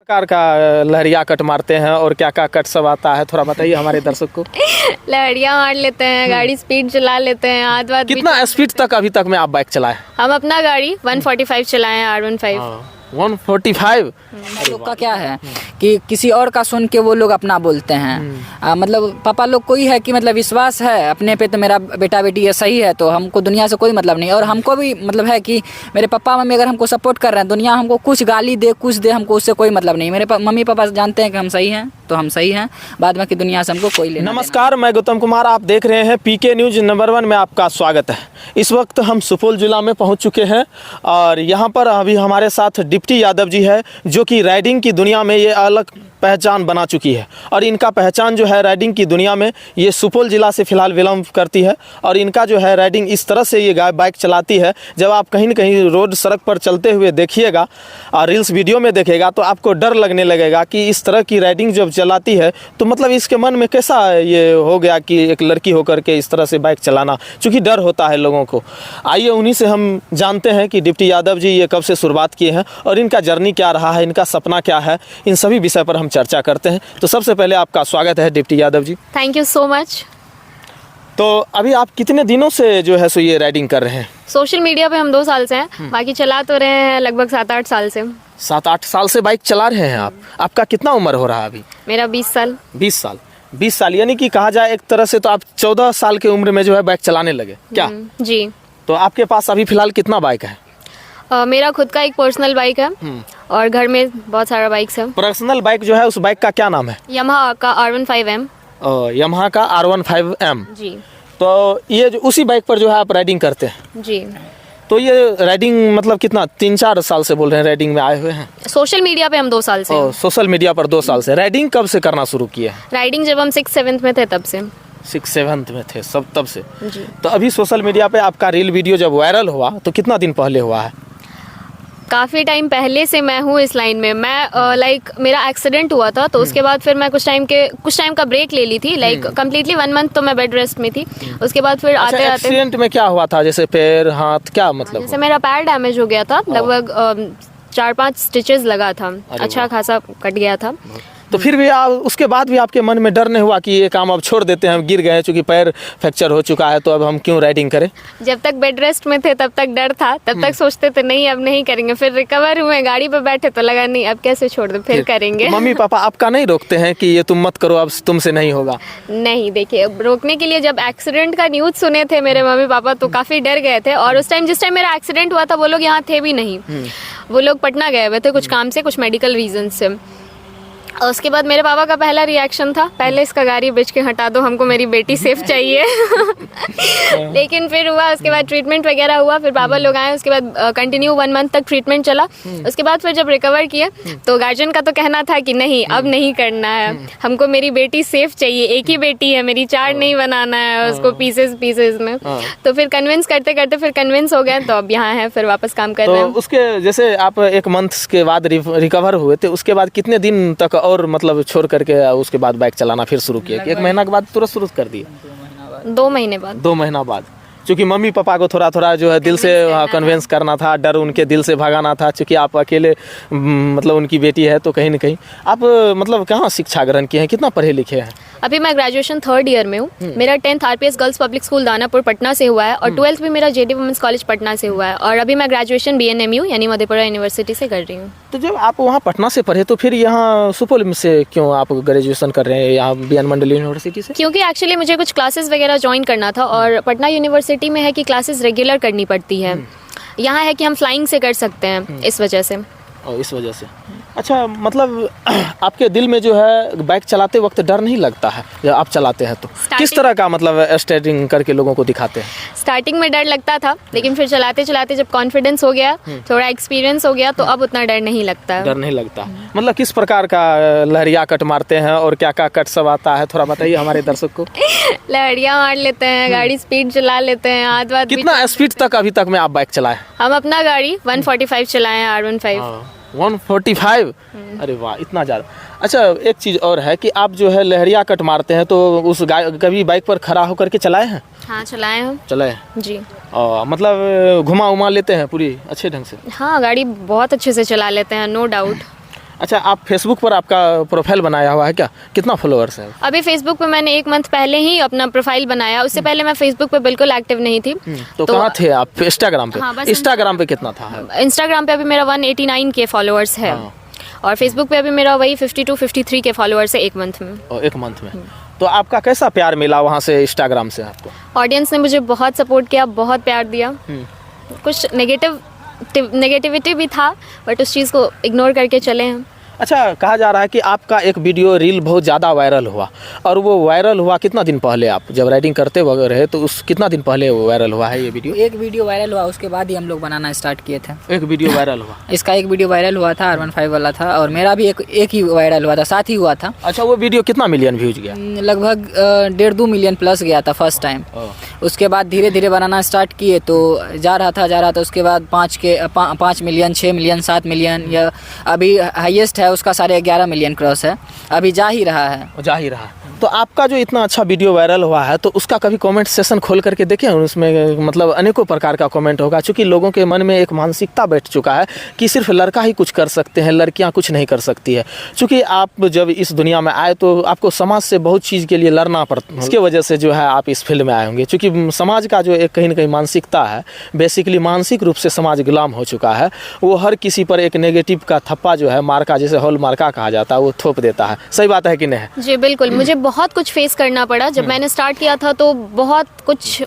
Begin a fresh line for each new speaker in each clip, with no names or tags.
प्रकार का लहरिया कट मारते हैं और क्या क्या कट सब आता है, थोड़ा बताइए हमारे दर्शक को।
लहरिया मार लेते हैं, गाड़ी स्पीड चला लेते हैं, हाथ वाथ
कितना स्पीड तक अभी तक में आप बाइक चलाए?
हम अपना गाड़ी 145 चलाए हैं, R15।
145।
लोग का क्या है कि किसी और का सुन के वो लोग अपना बोलते हैं। मतलब पापा लोग को ही है कि मतलब विश्वास है अपने पे, तो मेरा बेटा बेटी ये सही है, तो हमको दुनिया से कोई मतलब नहीं। और हमको भी मतलब है कि मेरे पापा मम्मी अगर हमको सपोर्ट कर रहे हैं, दुनिया हमको कुछ गाली दे कुछ दे, हमको उससे कोई मतलब नहीं। मेरे मम्मी पापा जानते हैं कि हम सही हैं, तो हम सही हैं, बाद में कि दुनिया से हमको कोई लेना।
नमस्कार, मैं गौतम कुमार, आप देख रहे हैं पीके न्यूज नंबर 1 में आपका स्वागत है। इस वक्त हम सुपौल जिला में पहुंच चुके हैं और यहाँ पर अभी हमारे साथ डिप्टी यादव जी है, जो कि राइडिंग की दुनिया में ये अलग पहचान बना चुकी है। और इनका पहचान जो है राइडिंग की दुनिया में ये सुपौल जिला से फिलहाल बिलोंग करती है। और इनका जो है राइडिंग इस तरह से ये बाइक चलाती है, जब आप कहीं न कहीं रोड सड़क पर चलते हुए देखिएगा और रील्स वीडियो में देखेगा तो आपको डर लगने लगेगा कि इस तरह की राइडिंग जब चलाती है तो मतलब इसके मन में कैसा ये हो गया कि एक लड़की होकर के इस तरह से बाइक चलाना, चूँकि डर होता है लोगों को। आइए उन्हीं से हम जानते हैं कि डिप्टी यादव जी ये कब से शुरुआत किए हैं और इनका जर्नी क्या रहा है, इनका सपना क्या है, इन सभी विषय पर हम चर्चा करते हैं। तो सबसे पहले आपका स्वागत है deputy Yadav ji.
Thank you so much.
तो अभी आप कितने दिनों से जो है सो ये राइडिंग कर रहे हैं?
सोशल मीडिया पे हम 2 साल से हैं, बाकी चला तो रहे हैं लगभग 7-8 साल से।
7-8 साल से बाइक चला रहे हैं आप। आपका कितना उम्र हो रहा है अभी?
मेरा 20 साल।
20 साल। 20 साल यानी कि कहा जाए एक तरह से तो आप 14 साल की उम्र में जो है बाइक चलाने लगे क्या?
जी।
तो आपके पास अभी फिलहाल कितना बाइक है?
मेरा खुद का एक पर्सनल बाइक है और घर में बहुत सारा बाइक्स है।
पर्सनल बाइक जो है उस बाइक का क्या नाम है?
यामाहा का R15M।
यामाहा का R15M।
जी।
तो ये जो उसी बाइक पर जो है आप राइडिंग करते हैं?
जी।
तो ये राइडिंग मतलब कितना 3-4 साल से बोल रहे हैं राइडिंग में आए हुए हैं?
सोशल मीडिया पे हम 2 साल से हैं।
सोशल मीडिया पर 2 साल से। राइडिंग कब से करना शुरू किए हैं?
राइडिंग जब हम 6-7 में थे तब से।
6-7 में थे सब तब से?
जी।
तो अभी सोशल मीडिया पे आपका रील वीडियो जब वायरल हुआ तो कितना दिन पहले हुआ है?
काफ़ी टाइम पहले से मैं हूँ इस लाइन में। मैं लाइक मेरा एक्सीडेंट हुआ था, तो उसके बाद फिर मैं कुछ टाइम का ब्रेक ले ली थी। लाइक कम्प्लीटली 1 मंथ तो मैं बेड रेस्ट में थी। उसके बाद फिर आते आते
एक्सीडेंट में क्या हुआ था? जैसे पैर हाथ क्या मतलब?
जैसे मेरा पैर डैमेज हो गया था, लगभग 4-5 स्टिचेस लगा था, अच्छा खासा कट गया था।
तो फिर भी उसके बाद भी आपके मन में डर नहीं हुआ कि ये काम अब छोड़ देते हैं, हम गिर गए चूंकि पैर फ्रैक्चर हो चुका है तो अब हम क्यों राइडिंग करें?
जब तक बेड रेस्ट में थे तब तक डर था, तब तक सोचते थे नहीं अब नहीं करेंगे। फिर रिकवर हुए, गाड़ी पर बैठे तो लगा नहीं अब कैसे छोड़ दो, फिर करेंगे।
मम्मी पापा आपका नहीं रोकते हैं कि ये तुम मत करो, अब तुमसे नहीं होगा?
नहीं, देखिए रोकने के लिए जब एक्सीडेंट का न्यूज़ सुने थे मेरे मम्मी पापा तो काफ़ी डर गए थे। और उस टाइम जिस टाइम मेरा एक्सीडेंट हुआ था वो लोग यहाँ थे भी नहीं। वो लोग पटना गए हुए थे कुछ काम से, कुछ मेडिकल रीजन से। और उसके बाद मेरे पापा का पहला रिएक्शन था पहले इसका गाड़ी बेच के हटा दो, हमको मेरी बेटी सेफ चाहिए। लेकिन फिर हुआ, उसके बाद ट्रीटमेंट वगैरह हुआ, फिर पापा लोग आए, उसके बाद कंटिन्यू 1 मंथ तक ट्रीटमेंट चला। उसके बाद फिर जब रिकवर किए तो गार्जियन का तो कहना था कि नहीं अब नहीं करना है, हमको मेरी बेटी सेफ चाहिए, एक ही बेटी है मेरी, 4 नहीं बनाना है उसको पीसेस में। तो फिर कन्विंस करते करते फिर कन्विंस हो गए, तो अब यहाँ है, फिर वापस काम कर रहे हैं।
तो उसके जैसे आप 1 मंथ के बाद रिकवर हुए थे, उसके बाद कितने दिन तक और मतलब छोड़ करके उसके बाद बाइक चलाना फिर शुरू किया? 1 महीना के बाद तुरंत शुरू कर दिए?
2 महीने बाद।
2 महीना बाद, क्योंकि मम्मी पापा को थोड़ा थोड़ा जो है दिल से कन्विंस करना था, डर उनके दिल से भगाना था, क्योंकि आप अकेले मतलब उनकी बेटी है तो कहीं ना कहीं आप मतलब कहाँ शिक्षा ग्रहण किए हैं, कितना पढ़े लिखे हैं?
अभी मैं ग्रेजुएशन 3rd ईयर में हूँ। मेरा 10th RPS girls public school Danapur Patna से हुआ है और 12th भी मेरा JD वुमेंस कॉलेज पटना से हुआ है। और अभी मैं ग्रेजुएशन BNMU यानी मधेपुरा यूनिवर्सिटी से कर रही हूँ।
तो जब आप वहाँ पटना से पढ़े तो फिर यहाँ सुपौल से क्यों आप ग्रेजुएशन कर रहे हैं यहाँ BN मंडल यूनिवर्सिटी से?
क्योंकि एक्चुअली मुझे कुछ क्लासेस वगैरह ज्वाइन करना था और पटना यूनिवर्सिटी में है कि क्लासेस रेगुलर करनी पड़ती है। यहाँ है कि हम फ्लाइंग से कर सकते हैं, इस वजह से।
और इस वजह से अच्छा, मतलब आपके दिल में जो है बाइक चलाते वक्त डर नहीं लगता है जब आप चलाते हैं तो? किस तरह का मतलब स्टेयरिंग करके लोगों को दिखाते हैं?
स्टार्टिंग में डर लगता था, लेकिन फिर चलाते चलाते जब कॉन्फिडेंस हो गया, थोड़ा एक्सपीरियंस हो गया, तो अब उतना डर नहीं लगता।
डर नहीं लगता। मतलब किस प्रकार का लहरिया कट मारते हैं और क्या क्या कट सब आता है, थोड़ा बताइए हमारे दर्शक को।
लहरिया मार लेते हैं, गाड़ी स्पीड चला लेते हैं, हाथ वाथ।
कितना स्पीड तक अभी तक में आप बाइक चलाए?
हम अपना गाड़ी 145 चलाए हैं, R15।
145? अरे वाह, इतना ज़्यादा। अच्छा, एक चीज़ और है कि आप जो है लहरिया कट मारते हैं तो उस कभी बाइक पर खड़ा होकर के चलाए हैं?
हाँ, चलाए हम।
चलाए
जी।
मतलब घुमा उमा लेते हैं पूरी अच्छे ढंग से?
हाँ, गाड़ी बहुत अच्छे से चला लेते हैं, नो डाउट।
अच्छा, आप फेसबुक पर आपका प्रोफाइल बनाया हुआ है क्या? कितना फॉलोअर्स है?
अभी फेसबुक पे मैंने 1 मंथ पहले ही अपना प्रोफाइल बनाया, उससे पहले मैं फेसबुक पे बिल्कुल एक्टिव नहीं थी।
तो कहाँ थे आप? इंस्टाग्राम पे?
हाँ, बस
इंस्टाग्राम पे कितना था?
इंस्टाग्राम पे अभी मेरा 189 के फॉलोअर्स है।
हाँ।
और फेसबुक पे अभी मेरा वही 52-53 के फॉलोअर्स है 1 मंथ में।
और 1 मंथ में। तो आपका कैसा प्यार मिला वहाँ से, इंस्टाग्राम से आपको?
ऑडियंस ने मुझे बहुत सपोर्ट किया, बहुत प्यार दिया। कुछ नेगेटिविटी भी था, बट उस चीज़ को इग्नोर करके चले हैं।
अच्छा, कहा जा रहा है कि आपका एक वीडियो रील बहुत ज़्यादा वायरल हुआ, और वो वायरल हुआ कितना दिन पहले? आप जब राइडिंग करते वगैरह रहे तो उस कितना दिन पहले वो वायरल हुआ है ये वीडियो?
एक वीडियो वायरल हुआ, उसके बाद ही हम लोग बनाना स्टार्ट किए थे।
एक वीडियो वायरल हुआ?
इसका एक वीडियो वायरल हुआ था, R15 वाला था, और मेरा भी एक ही वायरल हुआ था, साथ ही हुआ था।
अच्छा, वो वीडियो कितना मिलियन व्यूज गया?
लगभग 1.5-2 मिलियन प्लस गया था फर्स्ट टाइम। उसके बाद धीरे धीरे बनाना स्टार्ट किए तो जा रहा था, उसके बाद 5 मिलियन, 6 मिलियन, 7 मिलियन, या अभी हाईएस्ट है उसका 11.5 मिलियन क्रॉस है, अभी जा ही रहा है। तो आपका जो इतना अच्छा वीडियो वायरल हुआ है, तो उसका कभी कमेंट सेशन खोल करके देखें? उसमें मतलब अनेकों प्रकार का कमेंट होगा, क्योंकि लोगों के मन में एक मानसिकता बैठ चुका है कि सिर्फ लड़का ही कुछ कर सकते हैं, लड़कियां कुछ नहीं कर सकती है। क्योंकि आप जब इस दुनिया में आए तो आपको समाज से बहुत चीज़ के लिए लड़ना पड़ता है, इसके वजह से जो है आप इस फील्ड में आए होंगे। क्योंकि समाज का जो एक कहीं ना कहीं मानसिकता है, बेसिकली मानसिक रूप से समाज गुलाम हो चुका है। वो हर किसी पर एक नेगेटिव का थप्पा जो है, मार्का, जैसे हॉल मार्का कहा जाता है, वो थोप देता है। सही बात है कि नहीं?
जी बिल्कुल, मुझे बहुत कुछ फेस करना पड़ा। जब मैंने स्टार्ट किया था तो बहुत कुछ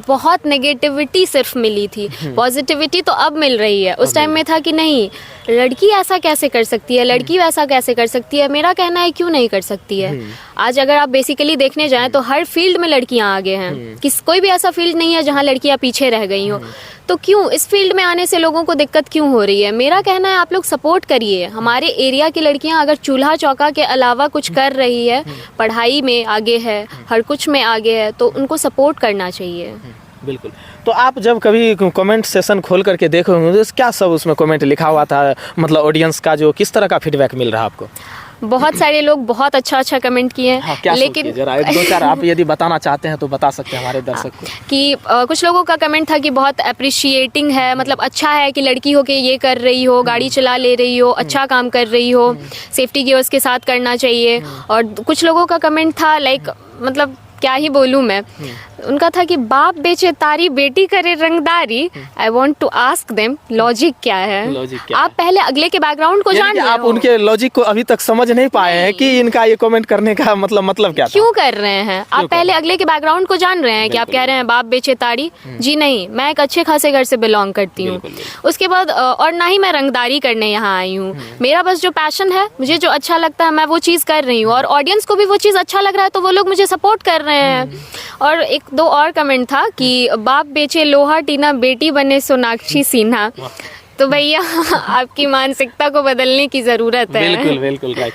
बहुत नेगेटिविटी सिर्फ मिली थी, पॉजिटिविटी तो अब मिल रही है। उस टाइम में था कि नहीं, लड़की ऐसा कैसे कर सकती है, लड़की वैसा कैसे कर सकती है। मेरा कहना है क्यों नहीं कर सकती है। आज अगर आप बेसिकली देखने जाएं तो हर फील्ड में लड़कियां आगे हैं, कोई भी ऐसा फील्ड नहीं है जहां लड़कियां पीछे रह गई हो। तो क्यों इस फील्ड में आने से लोगों को दिक्कत क्यों हो रही है? मेरा कहना है आप लोग सपोर्ट करिए। हमारे एरिया की लड़कियां अगर चूल्हा चौका के अलावा कुछ कर रही है, पढ़ाई में आगे है, हर कुछ में आगे है, तो उनको सपोर्ट करना चाहिए।
बिल्कुल। तो आप जब कभी कमेंट सेशन खोल करके देखोगे तो क्या सब उसमें कमेंट लिखा हुआ था? मतलब ऑडियंस का जो किस तरह का फीडबैक मिल रहा है आपको?
बहुत सारे लोग बहुत अच्छा कमेंट किए हैं।
हाँ, क्या
लेकिन
जरा 1-2-4 आप यदि बताना चाहते हैं तो बता सकते हैं हमारे दर्शक को।
कि कुछ लोगों का कमेंट था कि बहुत अप्रिशिएटिंग है, मतलब अच्छा है कि लड़की हो के ये कर रही हो, गाड़ी चला ले रही हो, अच्छा काम कर रही हो, सेफ्टी गियर्स के साथ करना चाहिए। और कुछ लोगों का कमेंट था मतलब क्या ही बोलूँ मैं, उनका था कि बाप बेचे तारी, बेटी करे रंगदारी। I want to ask them logic क्या है? आप पहले अगले के बैकग्राउंड को जान रहे हो।
आप उनके लॉजिक को अभी तक समझ नहीं पाए हैं कि इनका ये कमेंट करने का मतलब क्या था?
क्यों कर रहे हैं आप? पहले अगले के बैकग्राउंड को जान रहे हैं कि आप कह रहे हैं बाप बेचे तारी। जी नहीं, मैं एक अच्छे खासे घर से बिलोंग करती हूँ। उसके बाद और ना ही मैं रंगदारी करने यहाँ आई हूँ। मेरा बस जो पैशन है, मुझे जो अच्छा लगता है, मैं वो चीज़ कर रही हूँ, और ऑडियंस को भी वो चीज़ अच्छा लग रहा है तो वो लोग मुझे सपोर्ट कर रहे हैं। और 1-2 और कमेंट था कि बाप बेचे लोहा टीना, बेटी बने सोनाक्षी सिन्हा। तो भैया आपकी मानसिकता को बदलने की ज़रूरत है।
बिल्कुल बिल्कुल राइट।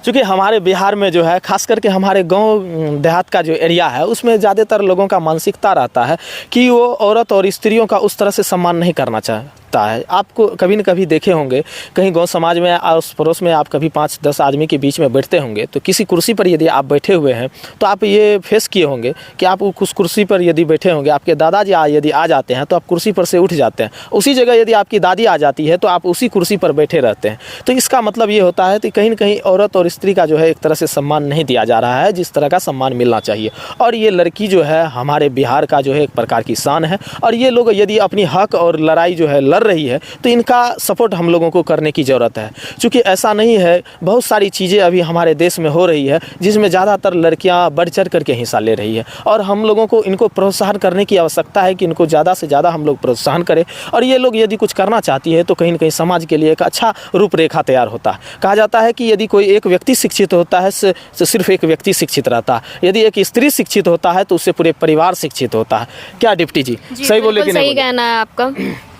क्योंकि हमारे बिहार में जो है, खास करके हमारे गांव देहात का जो एरिया है, उसमें ज़्यादातर लोगों का मानसिकता रहता है कि वो औरत और स्त्रियों का उस तरह से सम्मान नहीं करना चाहता है। आपको कभी न कभी देखे होंगे कहीं गांव समाज में, आस पड़ोस में आप कभी 5-10 आदमी के बीच में बैठते होंगे तो किसी कुर्सी पर यदि आप बैठे हुए हैं तो आप ये फेस किए होंगे कि आप उस कुर्सी पर यदि बैठे होंगे, आपके दादाजी यदि आ जाते हैं तो आप कुर्सी पर से उठ जाते हैं। उसी जगह यदि आपकी दादी आ जाती है तो आप उसी कुर्सी पर बैठे रहते हैं। तो इसका मतलब ये होता है कि कहीं न कहीं औरत और स्त्री का जो है एक तरह से सम्मान नहीं दिया जा रहा है, जिस तरह का सम्मान मिलना चाहिए। और ये लड़की जो है हमारे बिहार का जो है एक प्रकार की शान है, और ये लोग यदि अपनी हक और लड़ाई जो है लड़ रही है तो इनका सपोर्ट हम लोगों को करने की ज़रूरत है। क्योंकि ऐसा नहीं है, बहुत सारी चीज़ें अभी हमारे देश में हो रही है जिसमें ज़्यादातर लड़कियां बढ़ चढ़ करके हिस्सा ले रही है, और हम लोगों को इनको प्रोत्साहन करने की आवश्यकता है कि इनको ज़्यादा से ज़्यादा हम लोग प्रोत्साहन करें। और ये लोग यदि कुछ करना चाहती है तो कहीं न कहीं समाज के लिए एक अच्छा रूपरेखा तैयार होता है। कहा जाता है कि यदि कोई एक व्यक्ति शिक्षित होता है तो सिर्फ एक व्यक्ति शिक्षित रहता है, यदि एक स्त्री शिक्षित होता है तो उससे पूरे परिवार शिक्षित होता है। क्या डिप्टी जी सही बोले कि नहीं?
सही कहना है आपका।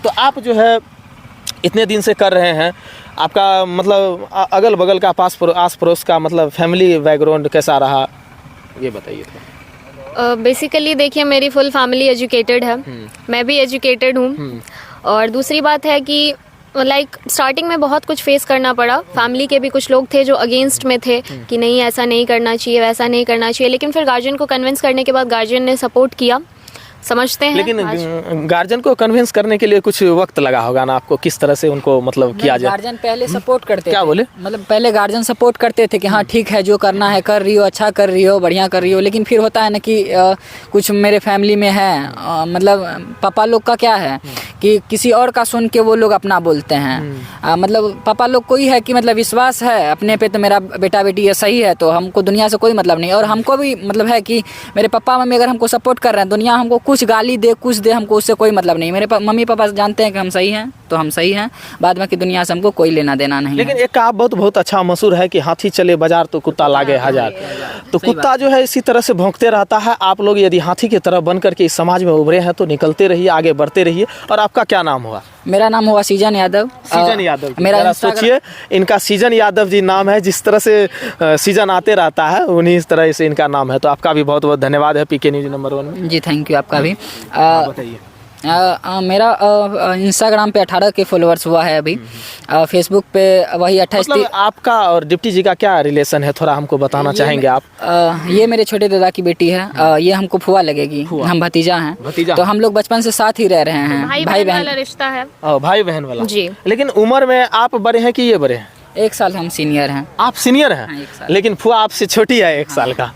तो आप जो है इतने दिन से कर रहे हैं, आपका मतलब अगल बगल का आस पड़ोस का मतलब फैमिली बैकग्राउंड कैसा रहा, ये बताइए थोड़ा।
बेसिकली देखिए, मेरी फुल फैमिली एजुकेटेड है, मैं भी एजुकेटेड हूँ। और दूसरी बात है कि स्टार्टिंग में बहुत कुछ फेस करना पड़ा। फैमिली के भी कुछ लोग थे जो अगेंस्ट में थे कि नहीं ऐसा नहीं करना चाहिए, वैसा नहीं करना चाहिए। लेकिन फिर गार्जियन को कन्विंस करने के बाद गार्जियन ने सपोर्ट किया। समझते हैं
लेकिन
आज।
गार्जियन को कन्विंस करने के लिए कुछ वक्त लगा होगा ना आपको, किस तरह से उनको मतलब किया जाए?
गार्जियन पहले सपोर्ट करते
क्या
थे।
बोले?
मतलब पहले गार्जियन सपोर्ट करते थे कि हाँ ठीक है, जो करना है कर रही हो, अच्छा कर रही हो, बढ़िया कर रही हो। लेकिन फिर होता है ना कि कुछ मेरे फैमिली में है, मतलब पापा लोग का क्या है कि किसी और का सुन के वो लोग अपना बोलते हैं। मतलब पापा लोग को ही है कि मतलब विश्वास है अपने पे, तो मेरा बेटा बेटी ये सही है, तो हमको दुनिया से कोई मतलब नहीं। और हमको भी मतलब है कि मेरे पापा मम्मी अगर हमको सपोर्ट कर रहे हैं, दुनिया हमको कुछ गाली दे कुछ दे, हमको उससे कोई मतलब नहीं। मेरे मम्मी पापा जानते हैं कि हम सही हैं तो हम सही हैं, बाद में कि दुनिया से हमको कोई लेना देना नहीं
लेकिन
है।
एक कहावत बहुत अच्छा मशहूर है कि हाथी चले बाजार तो कुत्ता लागे हजार। तो
सही
कुत्ता जो है इसी तरह से भौंकते रहता है। आप लोग यदि हाथी की तरह बन करके इस समाज में उभरे हैं तो निकलते रहिए, आगे बढ़ते रहिए। और आपका क्या नाम हुआ?
मेरा नाम हुआ सीजन यादव।
सीजन यादव जी।
मेरा
जरा सोचिए, इनका सीजन यादव जी नाम है, जिस तरह से सीजन आते रहता है उन्हीं इस तरह से इनका नाम है। तो आपका भी बहुत बहुत धन्यवाद है पीके न्यूज नंबर 1 में।
जी थैंक यू, आपका भी।
बताइए।
मेरा इंस्टाग्राम पे 18 के फॉलोअर्स हुआ है अभी। फेसबुक पे वही 28।
मतलब आपका और डिप्टी जी का क्या रिलेशन है, थोड़ा हमको बताना चाहेंगे आप?
ये मेरे छोटे दादा की बेटी है। ये हमको फुआ लगेगी, हम भतीजा हैं।
भतीजा?
तो हम लोग बचपन से साथ ही रह रहे हैं,
भाई बहन वाला रिश्ता है।
भाई बहन वाला
जी।
लेकिन उम्र में आप बड़े हैं कि ये बड़े हैं?
1 साल हम सीनियर हैं।
आप सीनियर हैं?
हाँ, 1 साल।
लेकिन फुआ आपसे छोटी है 1 साल का।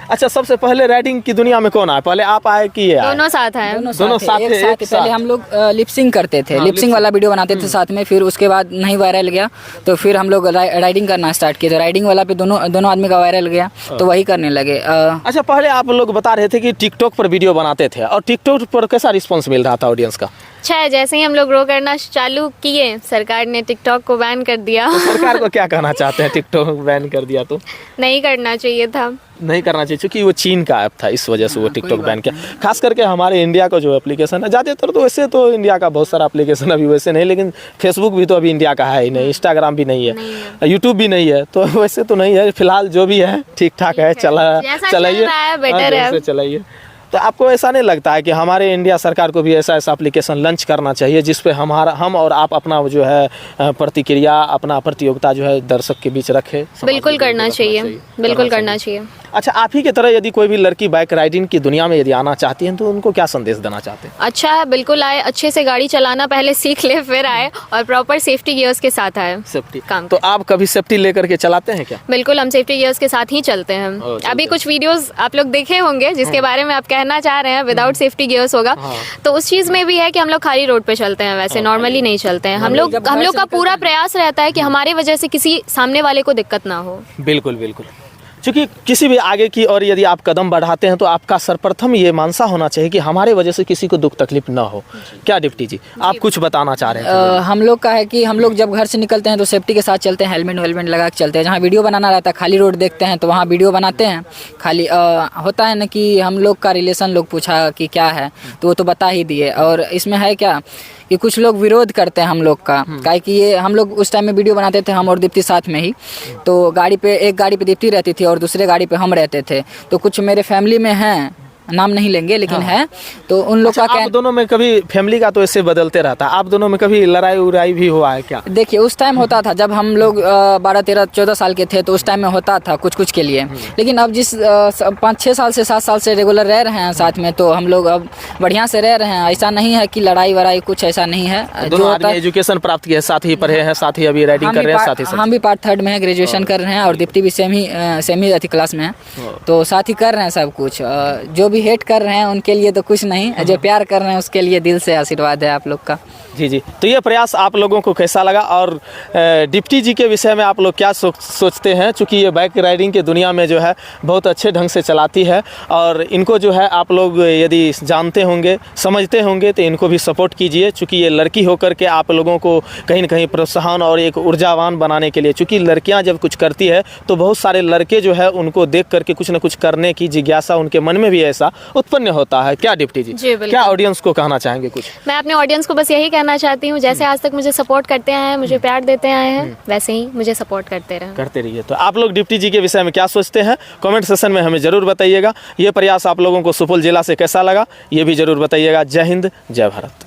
अच्छा, सबसे पहले राइडिंग की दुनिया में कौन आया? पहले आप आए कि ये आए?
दोनों साथ हैं।
दोनों साथ थे, एक
पहले
साथ।
हम लोग लिपसिंग करते थे,
हाँ,
लिपसिंग वाला वीडियो बनाते थे साथ में। फिर उसके बाद नहीं वायरल गया तो फिर हम लोग राइडिंग करना स्टार्ट किए। तो राइडिंग वाला पे दोनों आदमी का वायरल गया तो वही करने लगे।
अच्छा, पहले आप लोग बता रहे थे कि टिकटॉक पर वीडियो बनाते थे, और टिकटॉक पर कैसा रिस्पांस मिल रहा था ऑडियंस का?
अच्छा है, जैसे ही हम लोग ग्रो करना चालू किए सरकार ने टिकटॉक को बैन कर दिया।
तो सरकार को क्या कहना चाहते हैं? टिकटॉक बैन कर दिया तो
नहीं करना चाहिए था।
नहीं करना चाहिए, क्योंकि वो चीन का ऐप था, इस वजह से वो टिकटॉक बैन किया। खास करके हमारे इंडिया का जो एप्लीकेशन है, ज़्यादातर तो वैसे तो इंडिया का बहुत सारा एप्लीकेशन अभी वैसे नहीं, लेकिन फेसबुक भी तो अभी इंडिया का है ही नहीं, इंस्टाग्राम भी नहीं है, यूट्यूब भी नहीं है, तो वैसे तो नहीं है। फिलहाल जो भी है ठीक ठाक है, चलाइए,
बेटर है।
चलाइए। तो आपको ऐसा नहीं लगता है कि हमारे इंडिया सरकार को भी ऐसा एप्लीकेशन लॉन्च करना चाहिए जिस पे हम और आप अपना जो है प्रतिक्रिया, अपना प्रतियोगिता जो है दर्शक के बीच रखे?
बिल्कुल करना चाहिए, बिल्कुल करना चाहिए।
अच्छा, आप ही की तरह यदि कोई भी लड़की बाइक राइडिंग की दुनिया में यदि आना चाहती हैं तो उनको क्या संदेश देना चाहते हैं?
अच्छा है, बिल्कुल आए, अच्छे से गाड़ी चलाना पहले सीख ले, फिर आए और प्रॉपर सेफ्टी गियर्स के साथ आए।
सेफ्टी
काम
तो आप कभी सेफ्टी लेकर के चलाते हैं क्या?
बिल्कुल, हम सेफ्टी गियर्स के साथ ही चलते हैं।
चलते
अभी
हैं।
कुछ वीडियोस आप लोग देखे होंगे जिसके बारे में आप कहना चाह रहे हैं विदाउट सेफ्टी गियर्स होगा, तो उस चीज में भी है कि हम लोग खाली रोड पे चलते हैं, वैसे नॉर्मली नहीं चलते हैं। हम लोग का पूरा प्रयास रहता है कि हमारे वजह से किसी सामने वाले को दिक्कत ना हो।
बिल्कुल बिल्कुल, क्योंकि किसी भी आगे की और यदि आप कदम बढ़ाते हैं तो आपका सर्वप्रथम ये मानसा होना चाहिए कि हमारे वजह से किसी को दुख तकलीफ ना हो। क्या डिप्टी जी, आप कुछ बताना चाह रहे हैं?
हम लोग का है कि हम लोग जब घर से निकलते हैं तो सेफ्टी के साथ चलते हैं, हेलमेट लगा के चलते हैं। जहाँ वीडियो बनाना रहता है, खाली रोड देखते हैं तो वहाँ वीडियो बनाते हैं। खाली होता है ना कि हम लोग का रिलेशन, लोग पूछा कि क्या है तो वो तो बता ही दिए। और इसमें है क्या कि कुछ लोग विरोध करते हैं हम लोग का, काहे कि ये हम लोग उस टाइम में वीडियो बनाते थे, हम और दीप्ति साथ में ही। तो एक गाड़ी पे दीप्ति रहती थी और दूसरे गाड़ी पे हम रहते थे। तो कुछ मेरे फैमिली में हैं, नाम नहीं लेंगे लेकिन है, तो उन लोग का
आप दोनों में कभी फैमिली का तो ऐसे बदलते रहता है, आप दोनों में कभी लड़ाई उड़ाई भी हुआ है क्या?
देखिए, उस टाइम होता था जब हम लोग 12, 13, 14 साल के थे, तो उस टाइम में होता था कुछ के लिए। लेकिन अब जिस 5-6 साल से 7 साल से रेगुलर रह रहे हैं साथ में, तो हम लोग अब बढ़िया से रह रहे हैं। ऐसा नहीं है कि लड़ाई वड़ाई, कुछ ऐसा नहीं है।
दोनों आदमी एजुकेशन प्राप्त किए, साथ ही पढ़े हैं, साथ ही अभी राइडिंग कर रहे हैं, साथ ही
हम भी पार्ट 3rd में है, ग्रेजुएशन कर रहे हैं, और दीप्ति भी सेम ही क्लास में है, तो साथ ही कर रहे हैं सब कुछ। जो भी हेट कर रहे हैं उनके लिए तो कुछ नहीं, जो प्यार कर रहे हैं उसके लिए दिल से आशीर्वाद है आप लोग का।
जी जी, तो ये प्रयास आप लोगों को कैसा लगा, और डिप्टी जी के विषय में आप लोग क्या सोचते हैं? चूँकि ये बाइक राइडिंग की दुनिया में जो है बहुत अच्छे ढंग से चलाती है, और इनको जो है आप लोग यदि जानते होंगे, समझते होंगे, तो इनको भी सपोर्ट कीजिए। चूँकि ये लड़की होकर के आप लोगों को कहीं न कहीं प्रोत्साहन और एक ऊर्जावान बनाने के लिए, चूँकि लड़कियाँ जब कुछ करती है तो बहुत सारे लड़के जो है उनको देख करके कुछ न कुछ करने की जिज्ञासा उनके मन में भी ऐसा उत्पन्न होता है। क्या डिप्टी जी, क्या ऑडियंस को कहना चाहेंगे कुछ?
मैं अपने ऑडियंस को बस यही कहना चाहती हूँ, जैसे आज तक मुझे सपोर्ट करते आए हैं, मुझे प्यार देते आए हैं, वैसे ही मुझे सपोर्ट करते रहिए।
तो आप लोग डिप्टी जी के विषय में क्या सोचते हैं, कमेंट सेक्शन में हमें जरूर बताइएगा। ये प्रयास आप लोगों को सुपौल जिला से कैसा लगा, ये भी जरूर बताइएगा। जय हिंद, जय भारत।